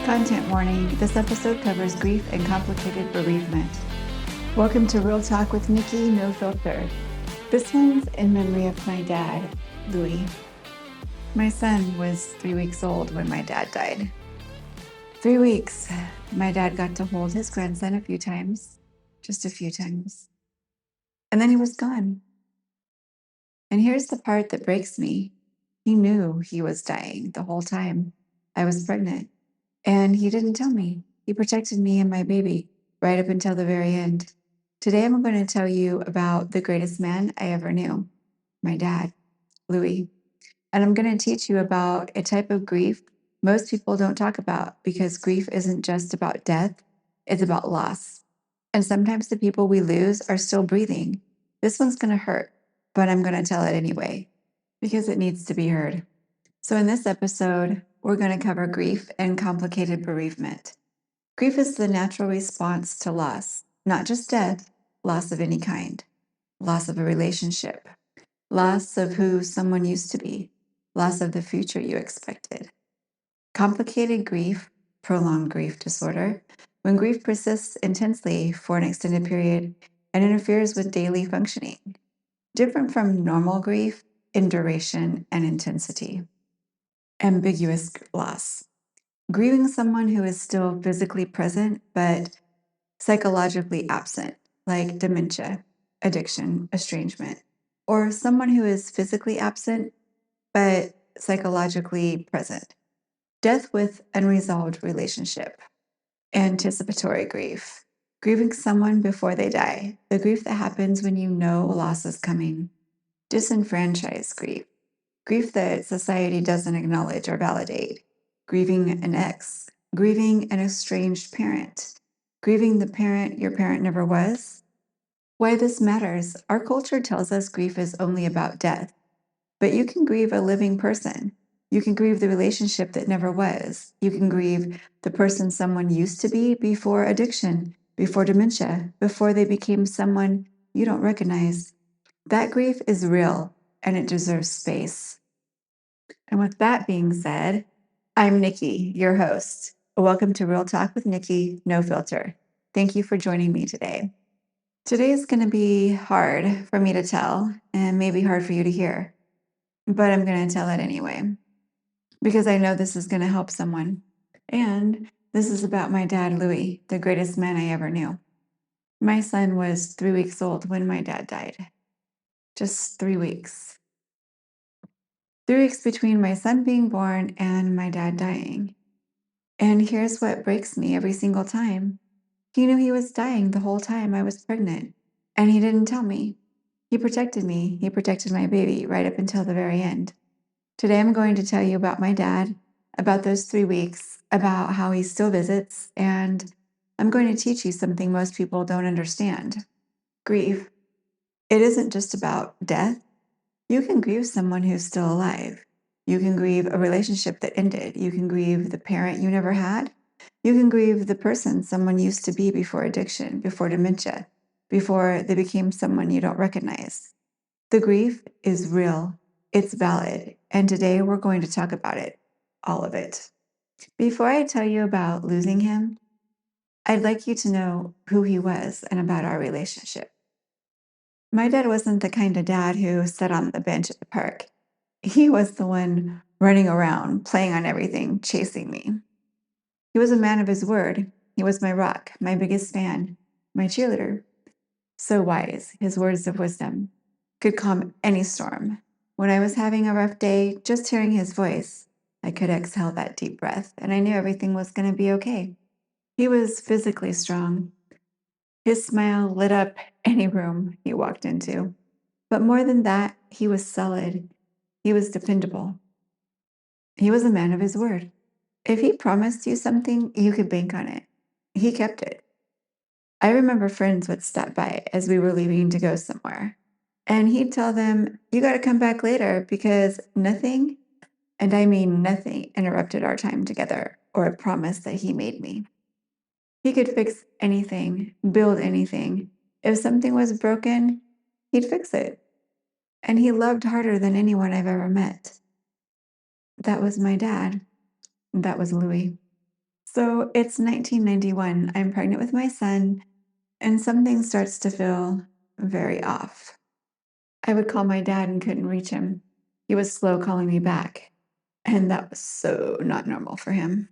Content warning, this episode covers grief and complicated bereavement. Welcome to Real Talk with Nikki, no filter. This one's in memory of my dad, Louis. My son was 3 weeks old when my dad died. 3 weeks. My dad got to hold his grandson a few times, just a few times. And then he was gone. And here's the part that breaks me. He knew he was dying the whole time. I was pregnant. And he didn't tell me. He protected me and my baby right up until the very end. Today, I'm going to tell you about the greatest man I ever knew, my dad, Louis. And I'm going to teach you about a type of grief most people don't talk about, because grief isn't just about death, it's about loss. And sometimes the people we lose are still breathing. This one's going to hurt, but I'm going to tell it anyway, because it needs to be heard. So in this episode, we're going to cover grief and complicated bereavement. Grief is the natural response to loss, not just death, loss of any kind, loss of a relationship, loss of who someone used to be, loss of the future you expected. Complicated grief, prolonged grief disorder, when grief persists intensely for an extended period and interferes with daily functioning, different from normal grief in duration and intensity. Ambiguous loss. Grieving someone who is still physically present but psychologically absent, like dementia, addiction, estrangement, or someone who is physically absent but psychologically present. Death with unresolved relationship. Anticipatory grief. Grieving someone before they die, the grief that happens when you know loss is coming. Disenfranchised grief. Grief that society doesn't acknowledge or validate. Grieving an ex. Grieving an estranged parent. Grieving the parent your parent never was. Why this matters. Our culture tells us grief is only about death. But you can grieve a living person. You can grieve the relationship that never was. You can grieve the person someone used to be before addiction, before dementia, before they became someone you don't recognize. That grief is real, and it deserves space. And with that being said, I'm Nikki, your host. Welcome to Real Talk with Nikki, no filter. Thank you for joining me today. Today is going to be hard for me to tell and maybe hard for you to hear, but I'm going to tell it anyway, because I know this is going to help someone. And this is about my dad, Louis, the greatest man I ever knew. My son was 3 weeks old when my dad died. Just 3 weeks. 3 weeks between my son being born and my dad dying. And here's what breaks me every single time. He knew he was dying the whole time I was pregnant, and he didn't tell me. He protected me. He protected my baby right up until the very end. Today, I'm going to tell you about my dad, about those 3 weeks, about how he still visits, and I'm going to teach you something most people don't understand. Grief. It isn't just about death. You can grieve someone who's still alive. You can grieve a relationship that ended. You can grieve the parent you never had. You can grieve the person someone used to be before addiction, before dementia, before they became someone you don't recognize. The grief is real. It's valid. And today we're going to talk about it, all of it. Before I tell you about losing him, I'd like you to know who he was and about our relationship. My dad wasn't the kind of dad who sat on the bench at the park. He was the one running around, playing on everything, chasing me. He was a man of his word. He was my rock, my biggest fan, my cheerleader. So wise, his words of wisdom could calm any storm. When I was having a rough day, just hearing his voice, I could exhale that deep breath, and I knew everything was going to be okay. He was physically strong. His smile lit up any room he walked into. But more than that, he was solid. He was dependable. He was a man of his word. If he promised you something, you could bank on it. He kept it. I remember friends would stop by as we were leaving to go somewhere, and he'd tell them, "You got to come back later," because nothing, and I mean nothing, interrupted our time together or a promise that he made me. He could fix anything, build anything. If something was broken, he'd fix it. And he loved harder than anyone I've ever met. That was my dad. That was Louis. So it's 1991. I'm pregnant with my son, and something starts to feel very off. I would call my dad and couldn't reach him. He was slow calling me back, and that was so not normal for him.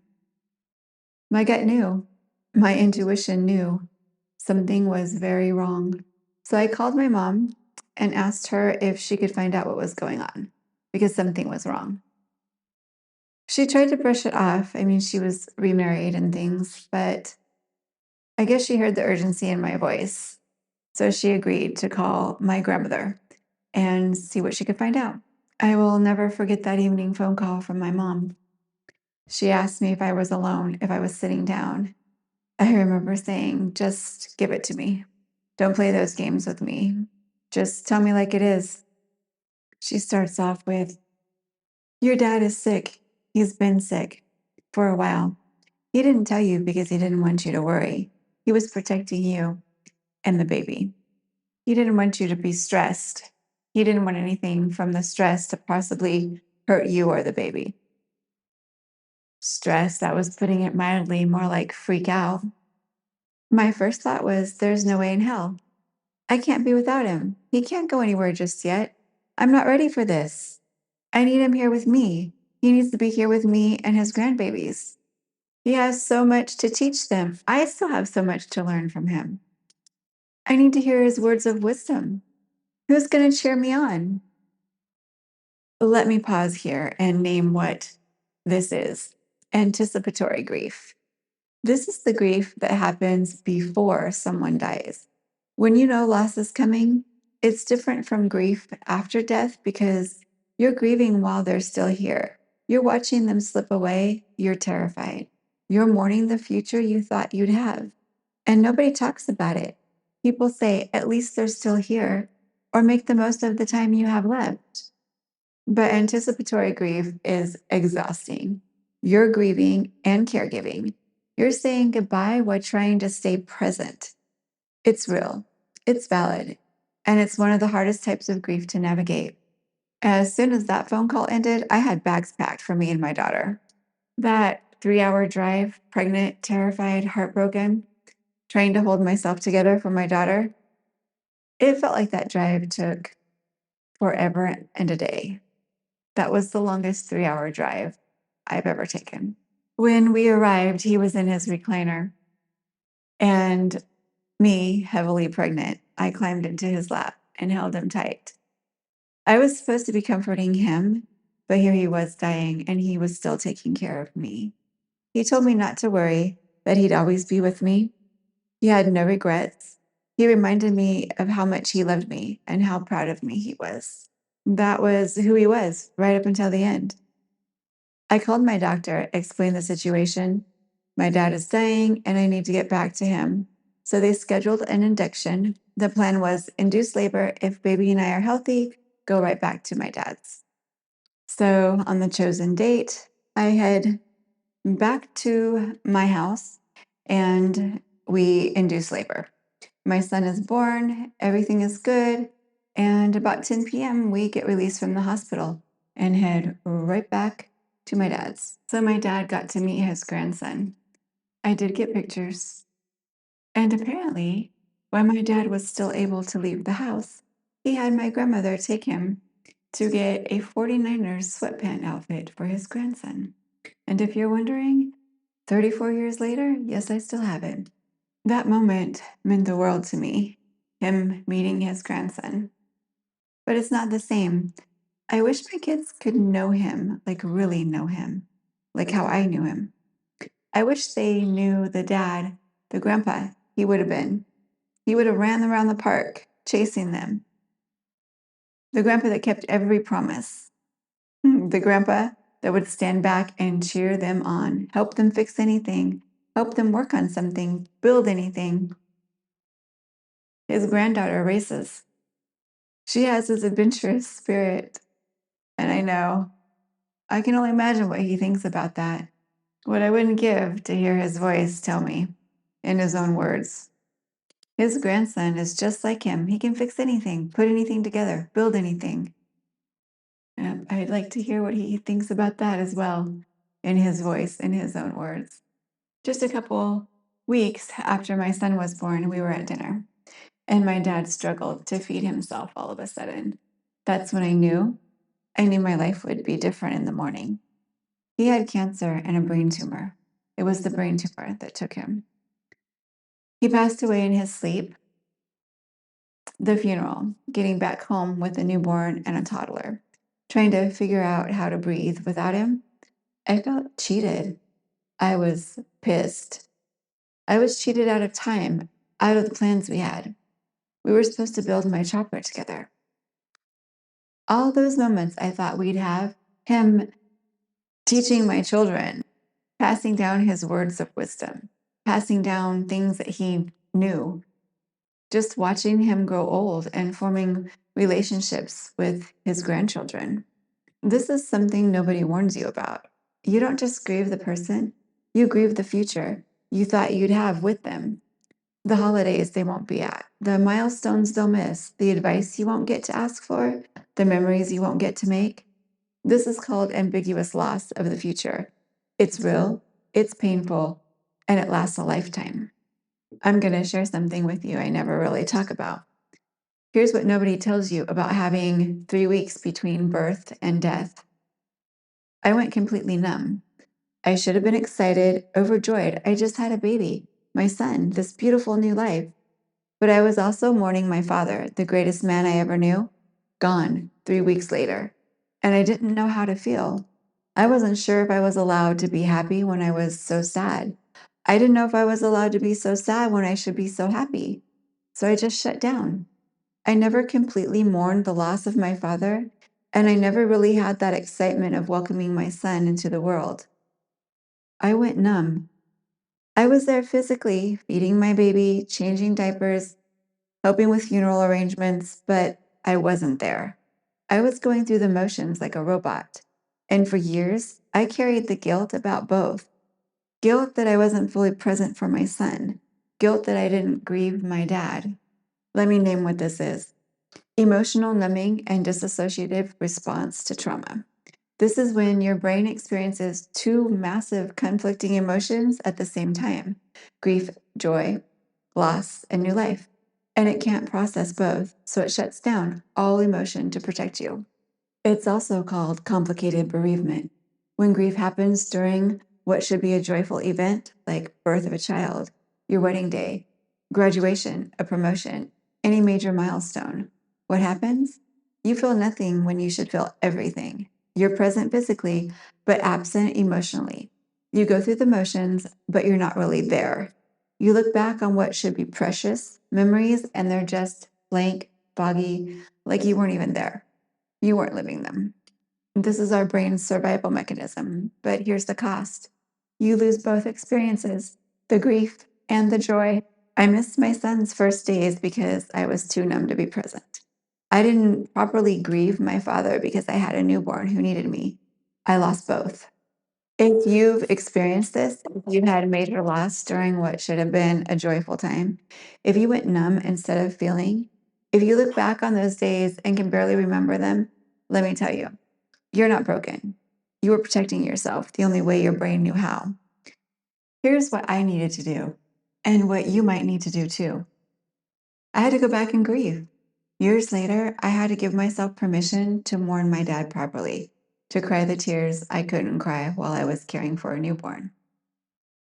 My gut knew, my intuition knew something was very wrong. So I called my mom and asked her if she could find out what was going on because something was wrong. She tried to brush it off. I mean, she was remarried and things, but I guess she heard the urgency in my voice. So she agreed to call my grandmother and see what she could find out. I will never forget that evening phone call from my mom. She asked me if I was alone, if I was sitting down. I remember saying, just give it to me. Don't play those games with me. Just tell me like it is. She starts off with, your dad is sick. He's been sick for a while. He didn't tell you because he didn't want you to worry. He was protecting you and the baby. He didn't want you to be stressed. He didn't want anything from the stress to possibly hurt you or the baby. Stress, that was putting it mildly, more like freak out. My first thought was, there's no way in hell. I can't be without him. He can't go anywhere just yet. I'm not ready for this. I need him here with me. He needs to be here with me and his grandbabies. He has so much to teach them. I still have so much to learn from him. I need to hear his words of wisdom. Who's going to cheer me on? Let me pause here and name what this is. Anticipatory grief. This is the grief that happens before someone dies. When you know loss is coming, it's different from grief after death because you're grieving while they're still here. You're watching them slip away. You're terrified. You're mourning the future you thought you'd have. And nobody talks about it. People say, at least they're still here, or make the most of the time you have left. But anticipatory grief is exhausting. You're grieving and caregiving. You're saying goodbye while trying to stay present. It's real, it's valid, and it's one of the hardest types of grief to navigate. As soon as that phone call ended, I had bags packed for me and my daughter. That 3-hour drive, pregnant, terrified, heartbroken, trying to hold myself together for my daughter, it felt like that drive took forever and a day. That was the longest 3-hour drive I've ever taken. When we arrived, he was in his recliner, and me, heavily pregnant, I climbed into his lap and held him tight. I was supposed to be comforting him, but here he was dying, and he was still taking care of me. He told me not to worry, that he'd always be with me. He had no regrets. He reminded me of how much he loved me and how proud of me he was. That was who he was right up until the end. I called my doctor, explained the situation. My dad is dying and I need to get back to him. So they scheduled an induction. The plan was induce labor. If baby and I are healthy, go right back to my dad's. So on the chosen date, I head back to my house and we induce labor. My son is born, everything is good. And about 10 p.m., we get released from the hospital and head right back to my dad's. So my dad got to meet his grandson. I did get pictures. And apparently, when my dad was still able to leave the house, he had my grandmother take him to get a 49ers sweatpant outfit for his grandson. And if you're wondering, 34 years later, yes, I still have it. That moment meant the world to me, him meeting his grandson. But it's not the same. I wish my kids could know him, like really know him, like how I knew him. I wish they knew the dad, the grandpa he would have been. He would have ran around the park chasing them. The grandpa that kept every promise. The grandpa that would stand back and cheer them on, help them fix anything, help them work on something, build anything. His granddaughter races. She has his adventurous spirit. And I know, I can only imagine what he thinks about that. What I wouldn't give to hear his voice tell me in his own words. His grandson is just like him. He can fix anything, put anything together, build anything. And I'd like to hear what he thinks about that as well in his voice, in his own words. Just a couple weeks after my son was born, we were at dinner, and my dad struggled to feed himself all of a sudden. That's when I knew my life would be different in the morning. He had cancer and a brain tumor. It was the brain tumor that took him. He passed away in his sleep. The funeral, getting back home with a newborn and a toddler, trying to figure out how to breathe without him. I felt cheated. I was pissed. I was cheated out of time, out of the plans we had. We were supposed to build my chopper together. All those moments I thought we'd have, him teaching my children, passing down his words of wisdom, passing down things that he knew, just watching him grow old and forming relationships with his grandchildren. This is something nobody warns you about. You don't just grieve the person, you grieve the future you thought you'd have with them. The holidays they won't be at, the milestones they'll miss, the advice you won't get to ask for, the memories you won't get to make. This is called ambiguous loss of the future. It's real, it's painful, and it lasts a lifetime. I'm going to share something with you I never really talk about. Here's what nobody tells you about having 3 weeks between birth and death. I went completely numb. I should have been excited, overjoyed. I just had a baby, my son, this beautiful new life. But I was also mourning my father, the greatest man I ever knew, gone 3 weeks later. And I didn't know how to feel. I wasn't sure if I was allowed to be happy when I was so sad. I didn't know if I was allowed to be so sad when I should be so happy. So I just shut down. I never completely mourned the loss of my father, and I never really had that excitement of welcoming my son into the world. I went numb. I was there physically, feeding my baby, changing diapers, helping with funeral arrangements, but I wasn't there. I was going through the motions like a robot. And for years, I carried the guilt about both. Guilt that I wasn't fully present for my son. Guilt that I didn't grieve my dad. Let me name what this is: emotional numbing and dissociative response to trauma. This is when your brain experiences two massive conflicting emotions at the same time: grief, joy, loss, and new life. And it can't process both, so it shuts down all emotion to protect you. It's also called complicated bereavement. When grief happens during what should be a joyful event, like birth of a child, your wedding day, graduation, a promotion, any major milestone, what happens? You feel nothing when you should feel everything. You're present physically, but absent emotionally. You go through the motions, but you're not really there. You look back on what should be precious memories, and they're just blank, foggy, like you weren't even there. You weren't living them. This is our brain's survival mechanism, but here's the cost. You lose both experiences, the grief and the joy. I missed my son's first days because I was too numb to be present. I didn't properly grieve my father because I had a newborn who needed me. I lost both. If you've experienced this, if you've had major loss during what should have been a joyful time, if you went numb instead of feeling, if you look back on those days and can barely remember them, let me tell you, you're not broken. You were protecting yourself the only way your brain knew how. Here's what I needed to do, and what you might need to do too. I had to go back and grieve. Years later, I had to give myself permission to mourn my dad properly, to cry the tears I couldn't cry while I was caring for a newborn.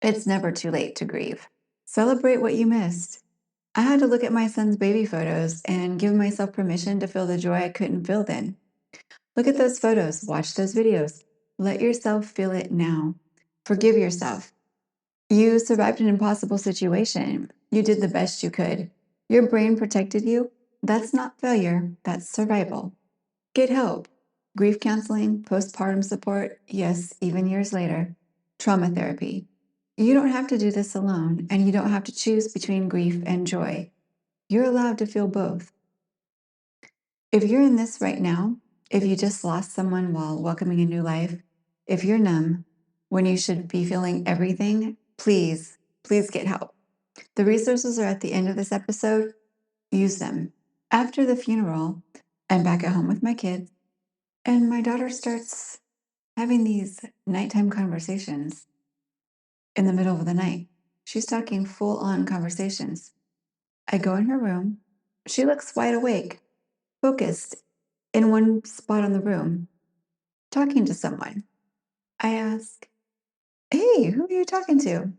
It's never too late to grieve. Celebrate what you missed. I had to look at my son's baby photos and give myself permission to feel the joy I couldn't feel then. Look at those photos, watch those videos. Let yourself feel it now. Forgive yourself. You survived an impossible situation. You did the best you could. Your brain protected you. That's not failure, that's survival. Get help. Grief counseling, postpartum support, yes, even years later. Trauma therapy. You don't have to do this alone, and you don't have to choose between grief and joy. You're allowed to feel both. If you're in this right now, if you just lost someone while welcoming a new life, if you're numb when you should be feeling everything, please get help. The resources are at the end of this episode. Use them. After the funeral, I'm back at home with my kids, and my daughter starts having these nighttime conversations. in the middle of the night. She's talking full-on conversations. I go in her room. She looks wide awake, focused in one spot on the room, talking to someone. I ask, "Hey, who are you talking to?"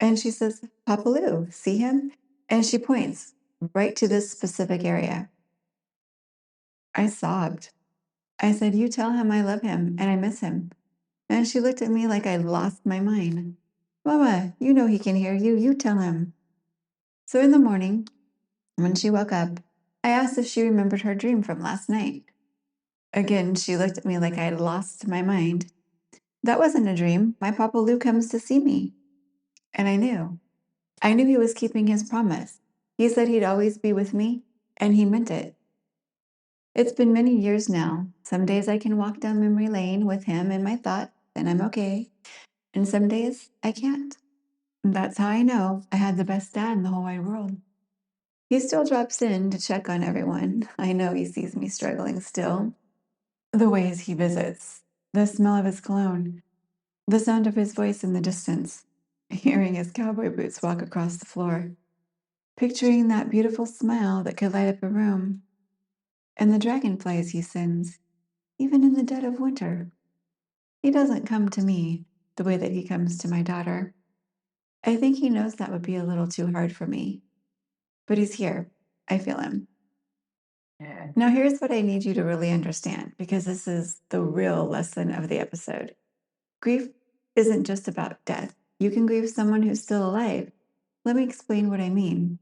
And she says, "Papa Lou, see him?" And she points right to this specific area. I sobbed. I said, "You tell him I love him and I miss him." And she looked at me like I lost my mind. "Mama, you know he can hear you. You tell him." So in the morning, when she woke up, I asked if she remembered her dream from last night. Again, she looked at me like I had lost my mind. "That wasn't a dream. My Papa Lou comes to see me." And I knew. I knew he was keeping his promise. He said he'd always be with me, and he meant it. It's been many years now. Some days I can walk down memory lane with him in my thoughts, and I'm okay. And some days I can't. That's how I know I had the best dad in the whole wide world. He still drops in to check on everyone. I know he sees me struggling still. The ways he visits, the smell of his cologne, the sound of his voice in the distance, hearing his cowboy boots walk across the floor, picturing that beautiful smile that could light up a room, and the dragonflies he sends, even in the dead of winter. He doesn't come to me the way that he comes to my daughter. I think he knows that would be a little too hard for me, but he's here. I feel him. Now, here's what I need you to really understand, because this is the real lesson of the episode. Grief isn't just about death. You can grieve someone who's still alive. Let me explain what I mean.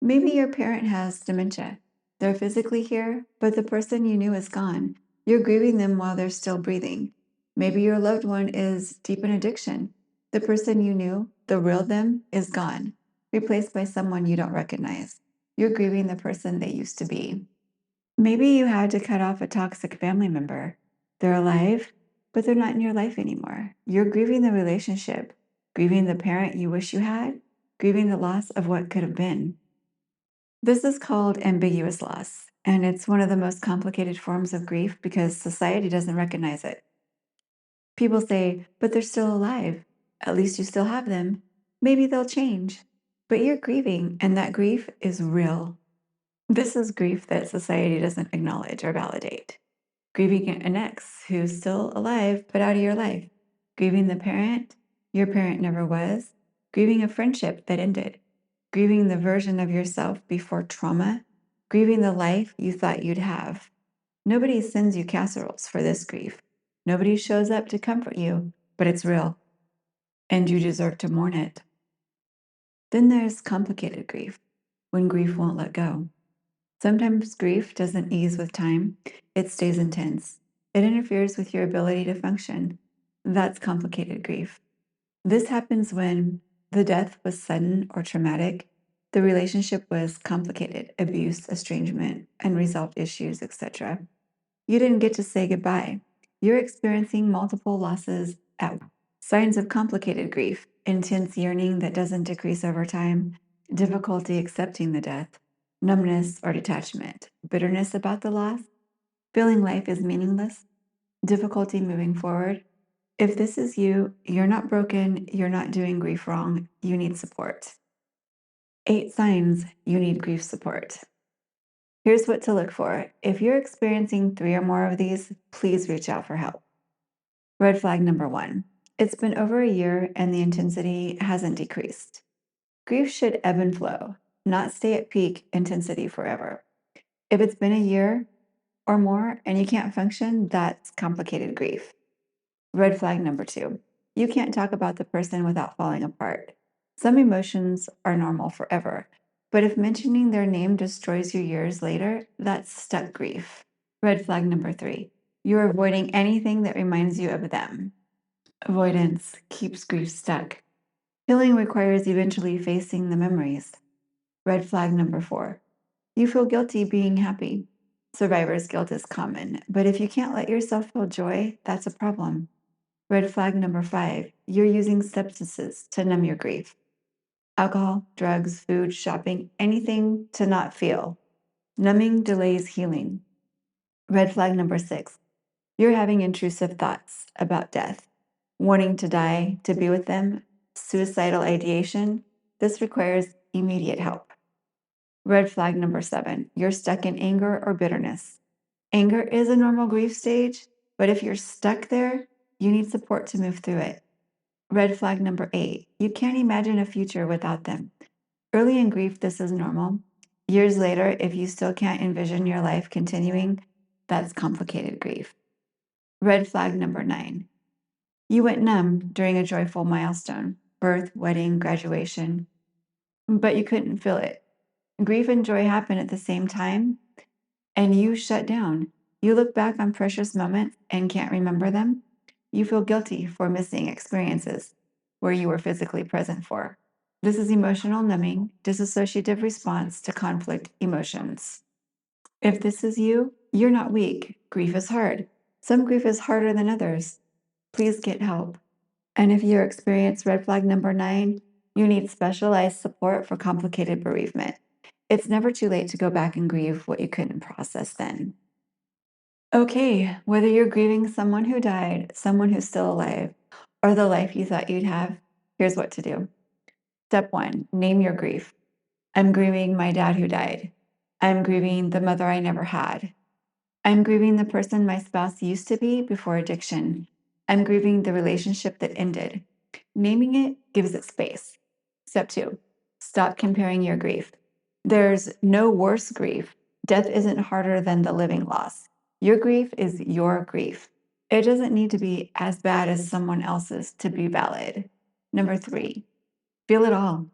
Maybe your parent has dementia. They're physically here, but the person you knew is gone. You're grieving them while they're still breathing. Maybe your loved one is deep in addiction. The person you knew, the real them, is gone, replaced by someone you don't recognize. You're grieving the person they used to be. Maybe you had to cut off a toxic family member. They're alive, but they're not in your life anymore. You're grieving the relationship, grieving the parent you wish you had, grieving the loss of what could have been. This is called ambiguous loss, and it's one of the most complicated forms of grief because society doesn't recognize it. People say, "But they're still alive. At least you still have them. Maybe they'll change." But you're grieving, and that grief is real. This is grief that society doesn't acknowledge or validate. Grieving an ex who's still alive but out of your life. Grieving the parent your parent never was. Grieving a friendship that ended. Grieving the version of yourself before trauma. Grieving the life you thought you'd have. Nobody sends you casseroles for this grief. Nobody shows up to comfort you, but it's real, and you deserve to mourn it. Then there's complicated grief, when grief won't let go. Sometimes grief doesn't ease with time, it stays intense. It interferes with your ability to function. That's complicated grief. This happens when the death was sudden or traumatic, the relationship was complicated, abuse, estrangement, unresolved issues, etc. You didn't get to say goodbye. You're experiencing multiple losses at once. Signs of complicated grief: intense yearning that doesn't decrease over time, difficulty accepting the death, numbness or detachment, bitterness about the loss, feeling life is meaningless, difficulty moving forward. If this is you, you're not broken, you're not doing grief wrong, you need support. 8 signs you need grief support. Here's what to look for. If you're experiencing 3 or more of these, please reach out for help. Red flag number 1. It's been over a year and the intensity hasn't decreased. Grief should ebb and flow, not stay at peak intensity forever. If it's been a year or more and you can't function, that's complicated grief. Red flag number 2. You can't talk about the person without falling apart. Some emotions are normal forever, but if mentioning their name destroys you years later, that's stuck grief. Red flag number 3. You're avoiding anything that reminds you of them. Avoidance keeps grief stuck. Healing requires eventually facing the memories. Red flag number 4. You feel guilty being happy. Survivor's guilt is common, but if you can't let yourself feel joy, that's a problem. Red flag number 5. You're using substances to numb your grief. Alcohol, drugs, food, shopping, anything to not feel. Numbing delays healing. Red flag number 6. You're having intrusive thoughts about death, wanting to die to be with them, suicidal ideation, this requires immediate help. Red flag number 7, you're stuck in anger or bitterness. Anger is a normal grief stage, but if you're stuck there, you need support to move through it. Red flag number 8, you can't imagine a future without them. Early in grief, this is normal. Years later, if you still can't envision your life continuing, that's complicated grief. Red flag number 9, you went numb during a joyful milestone, birth, wedding, graduation, but you couldn't feel it. Grief and joy happen at the same time, and you shut down. You look back on precious moments and can't remember them. You feel guilty for missing experiences where you were physically present for. This is emotional numbing, dissociative response to conflict emotions. If this is you, you're not weak. Grief is hard. Some grief is harder than others. Please get help. And if you experience red flag number 9, you need specialized support for complicated bereavement. It's never too late to go back and grieve what you couldn't process then. Okay, whether you're grieving someone who died, someone who's still alive, or the life you thought you'd have, here's what to do. Step 1, name your grief. I'm grieving my dad who died. I'm grieving the mother I never had. I'm grieving the person my spouse used to be before addiction. I'm grieving the relationship that ended. Naming it gives it space. Step 2, stop comparing your grief. There's no worse grief. Death isn't harder than the living loss. Your grief is your grief. It doesn't need to be as bad as someone else's to be valid. Number 3, feel it all.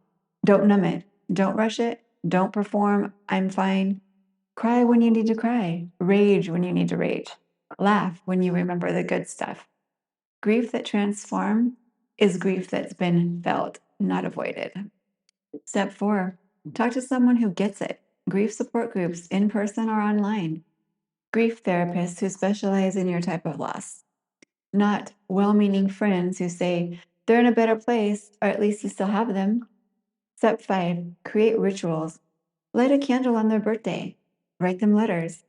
Don't numb it. Don't rush it. Don't perform, I'm fine. Cry when you need to cry. Rage when you need to rage. Laugh when you remember the good stuff. Grief that transforms is grief that's been felt, not avoided. Step 4, talk to someone who gets it. Grief support groups, in person or online. Grief therapists who specialize in your type of loss. Not well-meaning friends who say they're in a better place, or at least you still have them. Step 5, create rituals. Light a candle on their birthday. Write them letters.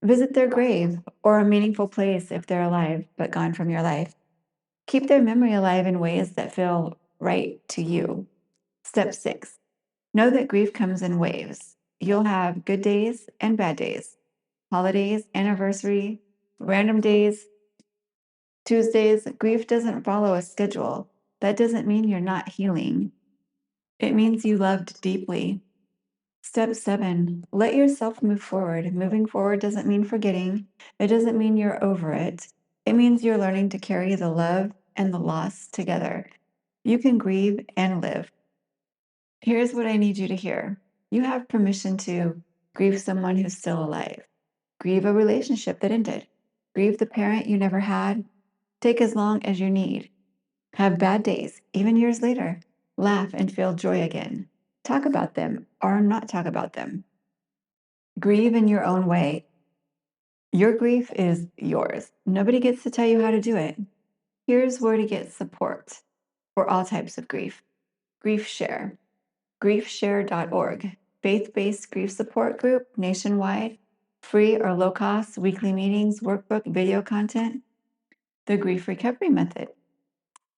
Visit their grave or a meaningful place if they're alive but gone from your life. Keep their memory alive in ways that feel right to you. Step 6, know that grief comes in waves. You'll have good days and bad days, holidays, anniversary, random days, Tuesdays. Grief doesn't follow a schedule. That doesn't mean you're not healing. It means you loved deeply. Step 7, let yourself move forward. Moving forward doesn't mean forgetting. It doesn't mean you're over it. It means you're learning to carry the love and the loss together. You can grieve and live. Here's what I need you to hear. You have permission to grieve someone who's still alive. Grieve a relationship that ended. Grieve the parent you never had. Take as long as you need. Have bad days, even years later. Laugh and feel joy again. Talk about them or not talk about them. Grieve in your own way. Your grief is yours. Nobody gets to tell you how to do it. Here's where to get support for all types of grief. Grief Share, griefshare.org, faith-based grief support group nationwide, free or low-cost weekly meetings, workbook, video content. The Grief Recovery Method,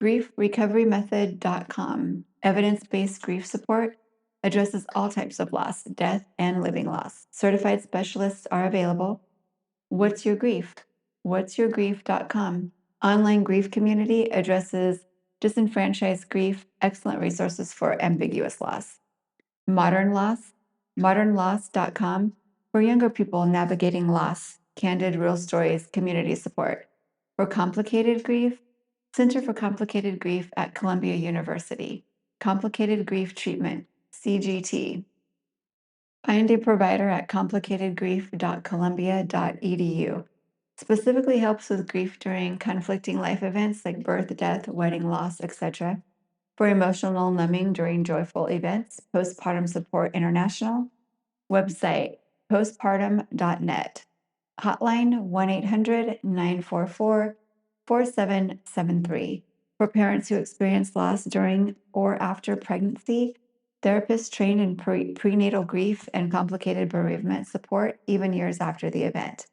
griefrecoverymethod.com, evidence-based grief support, addresses all types of loss, death, and living loss. Certified specialists are available. What's Your Grief? whatsyourgrief.com. Online grief community addresses disenfranchised grief, excellent resources for ambiguous loss. Modern Loss, modernloss.com, for younger people navigating loss, candid real stories, community support. For complicated grief, Center for Complicated Grief at Columbia University. Complicated Grief Treatment, CGT. Find a provider at complicatedgrief.columbia.edu. Specifically helps with grief during conflicting life events like birth, death, wedding, loss, etc. For emotional numbing during joyful events, Postpartum Support International. Website, postpartum.net. Hotline, 1-800-944-4773. For parents who experience loss during or after pregnancy, therapists trained in prenatal grief and complicated bereavement support even years after the event.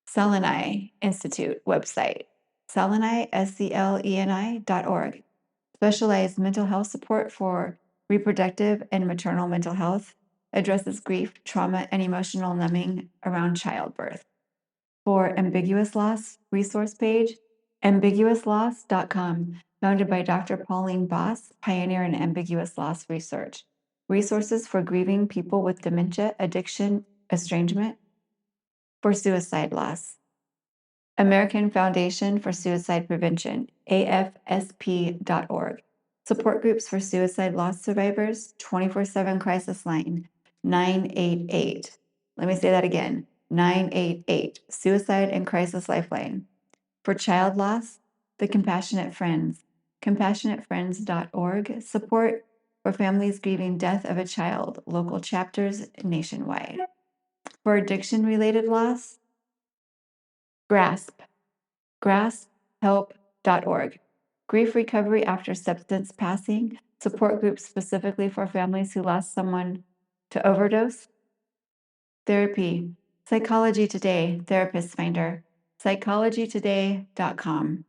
Seleni Institute website, seleni.org. specialized mental health support for reproductive and maternal mental health, addresses grief, trauma, and emotional numbing around childbirth. For ambiguous loss resource page, ambiguousloss.com, founded by Dr. Pauline Boss, pioneer in ambiguous loss research. Resources for grieving people with dementia, addiction, estrangement, for suicide loss. American Foundation for Suicide Prevention, afsp.org. Support groups for suicide loss survivors, 24/7 crisis line, 988. Let me say that again, 988, Suicide and Crisis Lifeline. For child loss, the Compassionate Friends, compassionatefriends.org. Support for families grieving death of a child, local chapters nationwide. For addiction-related loss, grasphelp.org. Grief recovery after substance passing, support groups specifically for families who lost someone to overdose. Therapy, Psychology Today, Therapist Finder, psychologytoday.com.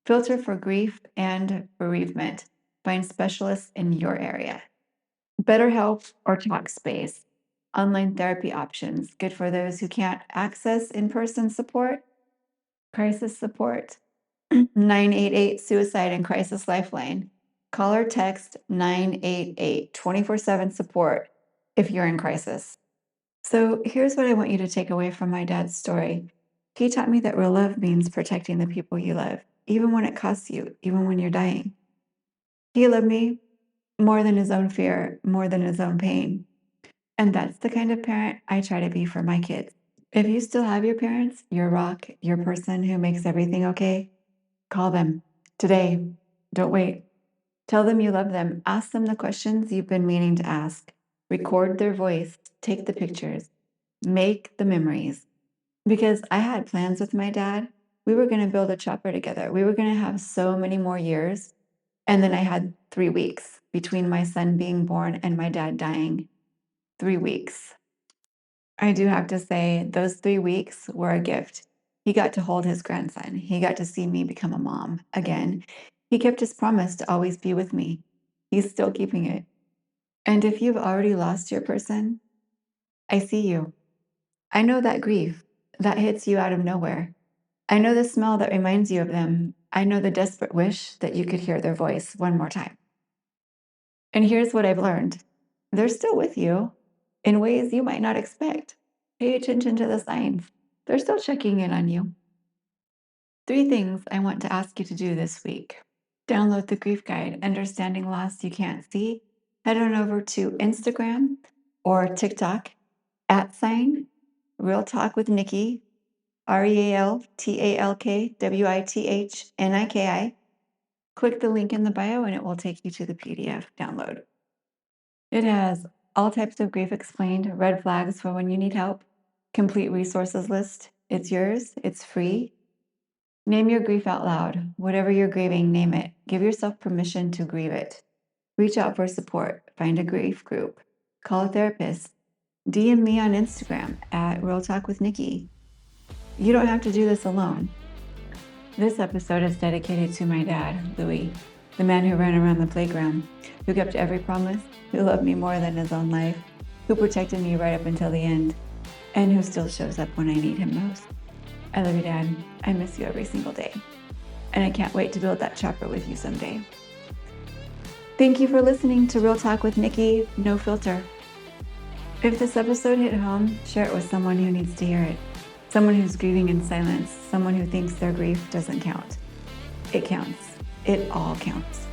Filter for grief and bereavement. Find specialists in your area. BetterHelp or Talkspace, online therapy options, good for those who can't access in-person support. Crisis support, 988 Suicide and Crisis Lifeline. Call or text 988, 24/7 support if you're in crisis. So here's what I want you to take away from my dad's story. He taught me that real love means protecting the people you love, even when it costs you, even when you're dying. He loved me more than his own fear, more than his own pain. And that's the kind of parent I try to be for my kids. If you still have your parents, your rock, your person who makes everything okay, call them today. Don't wait. Tell them you love them. Ask them the questions you've been meaning to ask. Record their voice. Take the pictures. Make the memories. Because I had plans with my dad. We were going to build a chopper together. We were going to have so many more years. And then I had 3 weeks between my son being born and my dad dying. 3 weeks. I do have to say, those 3 weeks were a gift. He got to hold his grandson. He got to see me become a mom again. He kept his promise to always be with me. He's still keeping it. And if you've already lost your person, I see you. I know that grief that hits you out of nowhere. I know the smell that reminds you of them. I know the desperate wish that you could hear their voice one more time. And here's what I've learned. They're still with you in ways you might not expect. Pay attention to the signs. They're still checking in on you. 3 things I want to ask you to do this week. Download the grief guide, Understanding Loss You Can't See. Head on over to Instagram or TikTok, @Real Talk with Nikki, RealTalkwithNiki. Click the link in the bio and it will take you to the PDF download. It has all types of grief explained, red flags for when you need help, complete resources list. It's yours. It's free. Name your grief out loud. Whatever you're grieving, name it. Give yourself permission to grieve it. Reach out for support. Find a grief group. Call a therapist. DM me on Instagram @Real Talk with Nikki. You don't have to do this alone. This episode is dedicated to my dad, Louis, the man who ran around the playground, who kept every promise, who loved me more than his own life, who protected me right up until the end, and who still shows up when I need him most. I love you, Dad. I miss you every single day. And I can't wait to build that chopper with you someday. Thank you for listening to Real Talk with Nikki, no filter. If this episode hit home, share it with someone who needs to hear it. Someone who's grieving in silence. Someone who thinks their grief doesn't count. It counts. It all counts.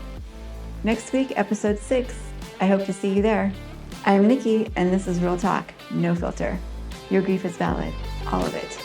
Next week, episode 6. I hope to see you there. I'm Nikki, and this is Real Talk, no filter. Your grief is valid. All of it.